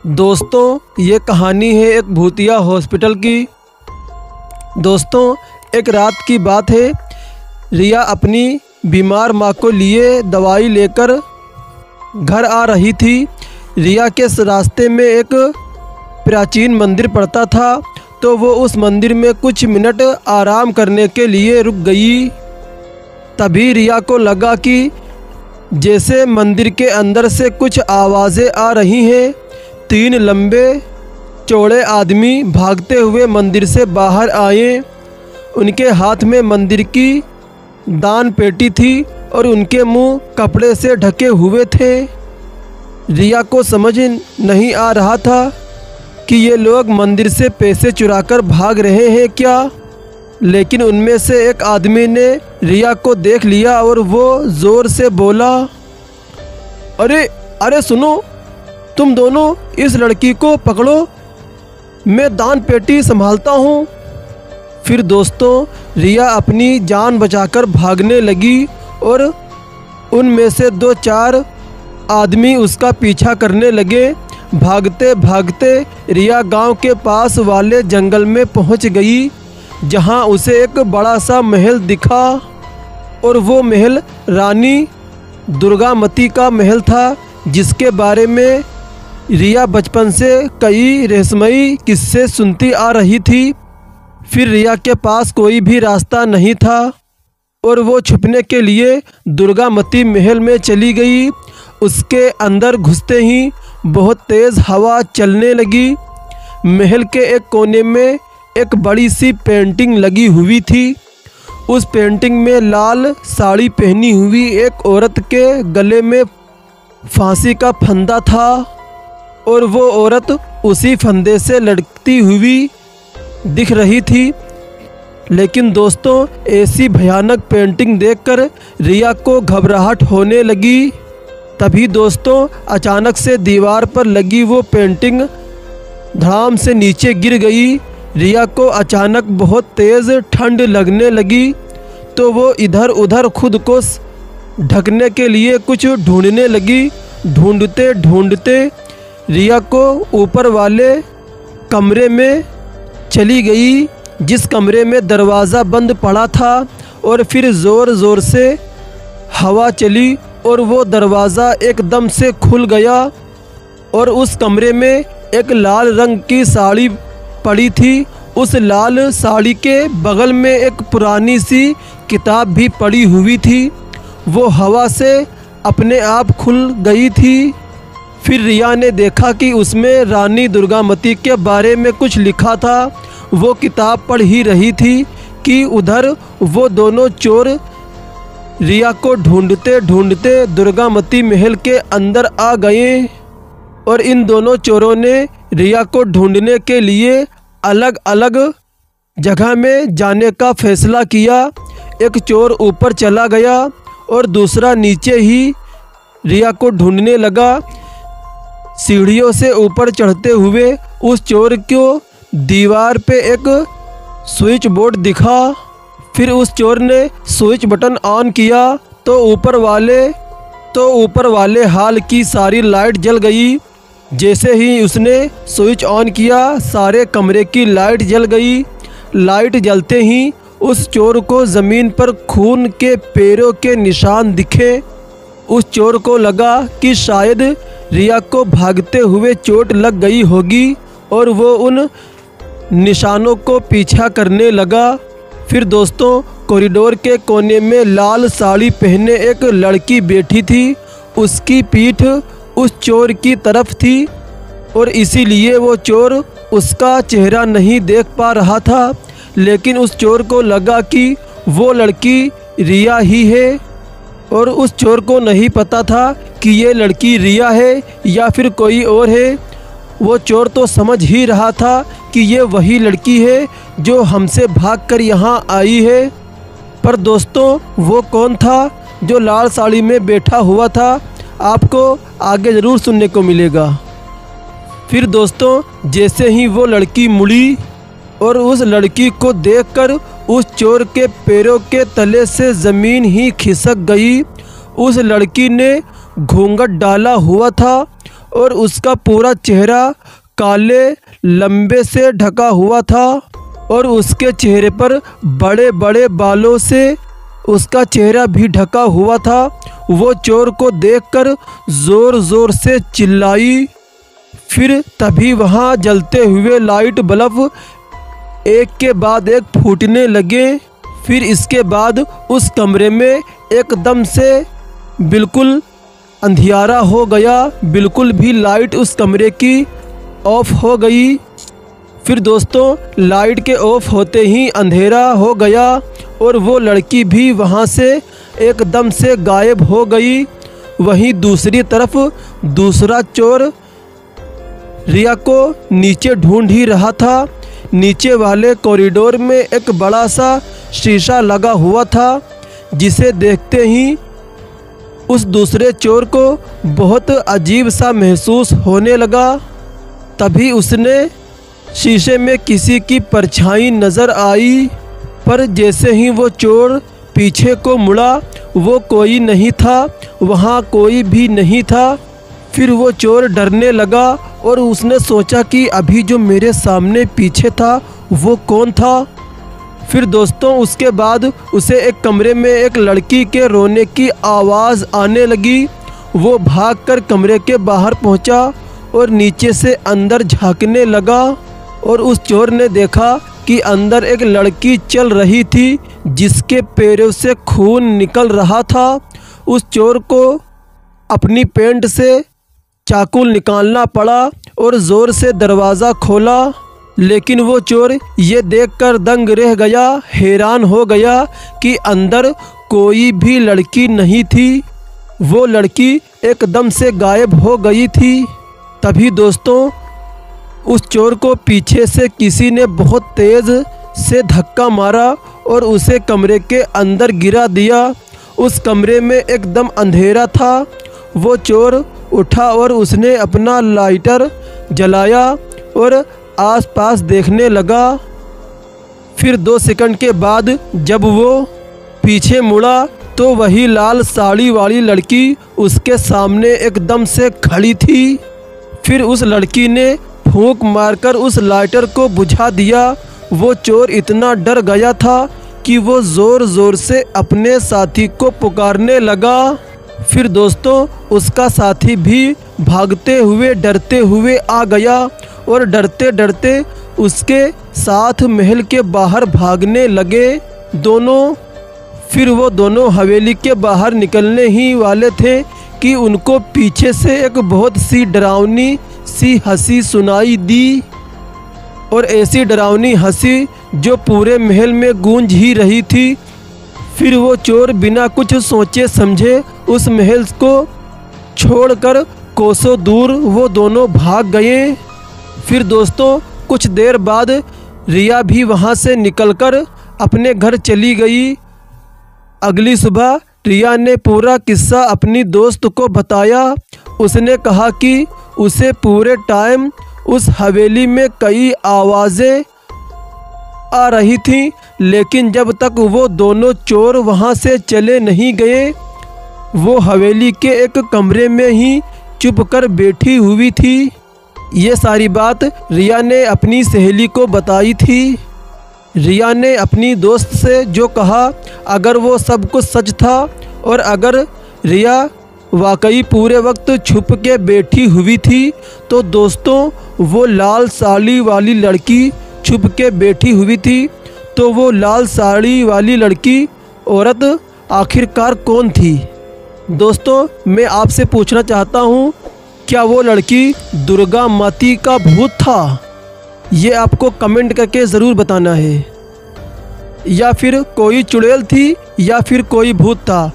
दोस्तों, ये कहानी है एक भूतिया हॉस्पिटल की। दोस्तों, एक रात की बात है। रिया अपनी बीमार माँ को लिए दवाई लेकर घर आ रही थी। रिया के रास्ते में एक प्राचीन मंदिर पड़ता था, तो वो उस मंदिर में कुछ मिनट आराम करने के लिए रुक गई। तभी रिया को लगा कि जैसे मंदिर के अंदर से कुछ आवाज़ें आ रही हैं। 3 लंबे चौड़े आदमी भागते हुए मंदिर से बाहर आए। उनके हाथ में मंदिर की दान पेटी थी और उनके मुंह कपड़े से ढके हुए थे। रिया को समझ नहीं आ रहा था कि ये लोग मंदिर से पैसे चुराकर भाग रहे हैं क्या। लेकिन उनमें से एक आदमी ने रिया को देख लिया और वो ज़ोर से बोला, अरे सुनो, तुम दोनों इस लड़की को पकड़ो, मैं दान पेटी संभालता हूँ। फिर दोस्तों, रिया अपनी जान बचाकर भागने लगी और उनमें से 2-4 आदमी उसका पीछा करने लगे। भागते भागते रिया गांव के पास वाले जंगल में पहुंच गई, जहां उसे एक बड़ा सा महल दिखा। और वो महल रानी दुर्गामती का महल था, जिसके बारे में रिया बचपन से कई रहस्यमयी किस्से सुनती आ रही थी। फिर रिया के पास कोई भी रास्ता नहीं था और वो छुपने के लिए दुर्गामती महल में चली गई। उसके अंदर घुसते ही बहुत तेज़ हवा चलने लगी। महल के एक कोने में एक बड़ी सी पेंटिंग लगी हुई थी। उस पेंटिंग में लाल साड़ी पहनी हुई एक औरत के गले में फांसी का फंदा था और वो औरत उसी फंदे से लटकती हुई दिख रही थी। लेकिन दोस्तों, ऐसी भयानक पेंटिंग देखकर रिया को घबराहट होने लगी। तभी दोस्तों, अचानक से दीवार पर लगी वो पेंटिंग धड़ाम से नीचे गिर गई। रिया को अचानक बहुत तेज़ ठंड लगने लगी, तो वो इधर उधर खुद को ढकने के लिए कुछ ढूंढने लगी। ढूंढते ढूंढते रिया को ऊपर वाले कमरे में चली गई, जिस कमरे में दरवाज़ा बंद पड़ा था। और फिर ज़ोर ज़ोर से हवा चली और वो दरवाज़ा एकदम से खुल गया और उस कमरे में एक लाल रंग की साड़ी पड़ी थी। उस लाल साड़ी के बगल में एक पुरानी सी किताब भी पड़ी हुई थी। वो हवा से अपने आप खुल गई थी। फिर रिया ने देखा कि उसमें रानी दुर्गामती के बारे में कुछ लिखा था। वो किताब पढ़ ही रही थी कि उधर वो दोनों चोर रिया को ढूंढते ढूंढते दुर्गामती महल के अंदर आ गए। और इन दोनों चोरों ने रिया को ढूंढने के लिए अलग अलग जगह में जाने का फैसला किया। एक चोर ऊपर चला गया और दूसरा नीचे ही रिया को ढूंढने लगा। सीढ़ियों से ऊपर चढ़ते हुए उस चोर को दीवार पे एक स्विच बोर्ड दिखा। फिर उस चोर ने स्विच बटन ऑन किया तो ऊपर वाले हॉल की सारी लाइट जल गई। जैसे ही उसने स्विच ऑन किया, सारे कमरे की लाइट जल गई। लाइट जलते ही उस चोर को ज़मीन पर खून के पैरों के निशान दिखे। उस चोर को लगा कि शायद रिया को भागते हुए चोट लग गई होगी और वो उन निशानों को पीछा करने लगा। फिर दोस्तों, कॉरिडोर के कोने में लाल साड़ी पहने एक लड़की बैठी थी। उसकी पीठ उस चोर की तरफ थी और इसीलिए वो चोर उसका चेहरा नहीं देख पा रहा था। लेकिन उस चोर को लगा कि वो लड़की रिया ही है और उस चोर को नहीं पता था कि ये लड़की रिया है या फिर कोई और है। वो चोर तो समझ ही रहा था कि ये वही लड़की है जो हमसे भागकर यहाँ आई है। पर दोस्तों, वो कौन था जो लाल साड़ी में बैठा हुआ था, आपको आगे ज़रूर सुनने को मिलेगा। फिर दोस्तों, जैसे ही वो लड़की मुड़ी और उस लड़की को देखकर उस चोर के पैरों के तले से ज़मीन ही खिसक गई। उस लड़की ने घूंघट डाला हुआ था और उसका पूरा चेहरा काले लंबे से ढका हुआ था और उसके चेहरे पर बड़े बड़े बालों से उसका चेहरा भी ढका हुआ था। वो चोर को देखकर ज़ोर ज़ोर से चिल्लाई। फिर तभी वहाँ जलते हुए लाइट बल्ब एक के बाद एक फूटने लगे। फिर इसके बाद उस कमरे में एकदम से बिल्कुल अंधियारा हो गया, बिल्कुल भी लाइट उस कमरे की ऑफ हो गई। फिर दोस्तों लाइट के ऑफ होते ही अंधेरा हो गया और वो लड़की भी वहाँ से एकदम से गायब हो गई। वहीं दूसरी तरफ दूसरा चोर रिया को नीचे ढूंढ ही रहा था। नीचे वाले कॉरिडोर में एक बड़ा सा शीशा लगा हुआ था, जिसे देखते ही उस दूसरे चोर को बहुत अजीब सा महसूस होने लगा। तभी उसने शीशे में किसी की परछाई नज़र आई, पर जैसे ही वो चोर पीछे को मुड़ा वो कोई नहीं था, वहाँ कोई भी नहीं था। फिर वो चोर डरने लगा और उसने सोचा कि अभी जो मेरे सामने पीछे था वो कौन था। फिर दोस्तों उसके बाद उसे एक कमरे में एक लड़की के रोने की आवाज़ आने लगी। वो भागकर कमरे के बाहर पहुंचा और नीचे से अंदर झांकने लगा और उस चोर ने देखा कि अंदर एक लड़की चल रही थी जिसके पैरों से खून निकल रहा था। उस चोर को अपनी पैंट से चाकू निकालना पड़ा और ज़ोर से दरवाज़ा खोला, लेकिन वो चोर ये देखकर दंग रह गया, हैरान हो गया कि अंदर कोई भी लड़की नहीं थी। वो लड़की एकदम से गायब हो गई थी। तभी दोस्तों उस चोर को पीछे से किसी ने बहुत तेज़ से धक्का मारा और उसे कमरे के अंदर गिरा दिया। उस कमरे में एकदम अंधेरा था। वो चोर उठा और उसने अपना लाइटर जलाया और आसपास देखने लगा। फिर 2 सेकंड के बाद जब वो पीछे मुड़ा तो वही लाल साड़ी वाली लड़की उसके सामने एकदम से खड़ी थी। फिर उस लड़की ने फूंक मारकर उस लाइटर को बुझा दिया। वो चोर इतना डर गया था कि वो ज़ोर ज़ोर से अपने साथी को पुकारने लगा। फिर दोस्तों उसका साथी भी भागते हुए डरते हुए आ गया और डरते डरते उसके साथ महल के बाहर भागने लगे दोनों। फिर वो दोनों हवेली के बाहर निकलने ही वाले थे कि उनको पीछे से एक बहुत सी डरावनी सी हंसी सुनाई दी, और ऐसी डरावनी हंसी जो पूरे महल में गूंज ही रही थी। फिर वो चोर बिना कुछ सोचे समझे उस महल को छोड़कर कोसों दूर वो दोनों भाग गए। फिर दोस्तों कुछ देर बाद रिया भी वहाँ से निकलकर अपने घर चली गई। अगली सुबह रिया ने पूरा किस्सा अपनी दोस्त को बताया। उसने कहा कि उसे पूरे टाइम उस हवेली में कई आवाज़ें आ रही थीं, लेकिन जब तक वो दोनों चोर वहाँ से चले नहीं गए वो हवेली के एक कमरे में ही चुपकर बैठी हुई थी। ये सारी बात रिया ने अपनी सहेली को बताई थी। रिया ने अपनी दोस्त से जो कहा, अगर वो सब कुछ सच था और अगर रिया वाकई पूरे वक्त छुप के बैठी हुई थी, तो दोस्तों वो लाल साड़ी वाली लड़की छुप के बैठी हुई थी। तो वो लाल साड़ी वाली लड़की औरत आखिरकार कौन थी? दोस्तों मैं आपसे पूछना चाहता हूँ, क्या वो लड़की दुर्गा माती का भूत था? ये आपको कमेंट करके ज़रूर बताना है। या फिर कोई चुड़ैल थी या फिर कोई भूत था?